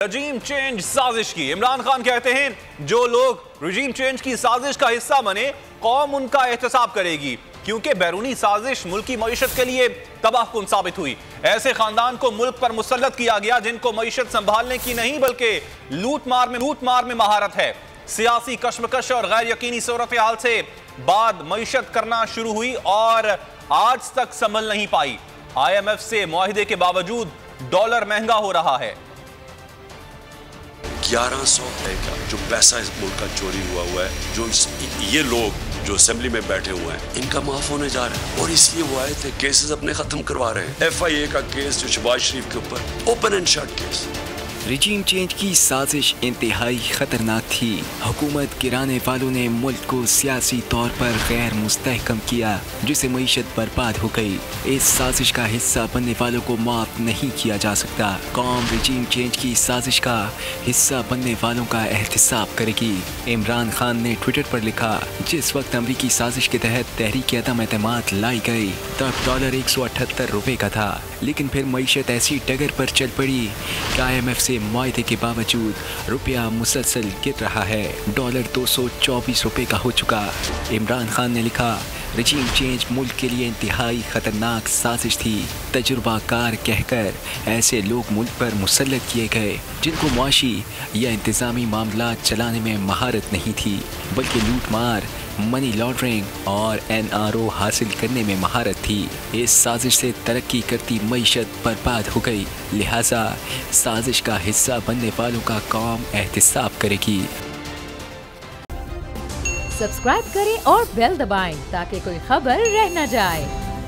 रजीम change साजिश की इमरान खान कहते हैं जो लोग रजीम चेंज की साजिश का हिस्सा बने कौम उनका एहतसाब करेगी क्योंकि बैरूनी साजिश मुल्क की मईशत के लिए तबाहकुन साबित हुई। ऐसे खानदान को मुल्क पर मुसल्लत किया गया जिनको मईशत संभालने की नहीं बल्कि लूट मार में महारत है। सियासी कशमकश और गैर यकीनी सूरत हाल से बाद मईशत करना शुरू हुई और आज तक संभल नहीं पाई। IMF से मुआहिदे के बावजूद डॉलर महंगा हो रहा है। 1100 जो पैसा इस मुल्क का चोरी हुआ है, जो ये लोग जो असेंबली में बैठे हुए हैं इनका माफ होने जा रहा है और इसलिए वो आए थे केसेस अपने खत्म करवा रहे हैं। FIA का केस जो शहबाज शरीफ के ऊपर open and shut case. रजीम change की साजिश इंतहाई खतरनाक थी। हुकूमत गिराने वालों ने मुल्क को सियासी तौर पर गैर मुस्तहकम किया जिससे मईशत बर्बाद हो गई। इस साजिश का हिस्सा बनने वालों को माफ नहीं किया जा सकता। कौम रजीम चेंज की साजिश का हिस्सा बनने वालों का एहतसाब करेगी। इमरान खान ने ट्विटर पर लिखा, जिस वक्त अमरीकी साजिश के तहत तहरीक अदम एतमाद लाई गई तब डॉलर 178 रुपए का था, लेकिन फिर मईशत ऐसी डगर पर चल पड़ी कि IMF से मुआहदे के बावजूद रुपया मुसलसल गिर रहा है। डॉलर 224 रुपए का हो चुका। इमरान खान ने लिखा, रजीम चेंज मुल्क के लिए इंतहाई खतरनाक साजिश थी। तजुर्बाकार कहकर ऐसे लोग मुल्क पर मुसल्लत किए गए जिनको मुआशी या इंतज़ामी मामला चलाने में महारत नहीं थी बल्कि लूट मार, मनी लॉन्ड्रिंग और NRO हासिल करने में महारत थी। इस साजिश से तरक्की करती मईशत बर्बाद हो गई, लिहाजा साजिश का हिस्सा बनने वालों का कौम एहतसाब करेगी। सब्सक्राइब करें और बेल दबाएं ताकि कोई खबर रह न जाए।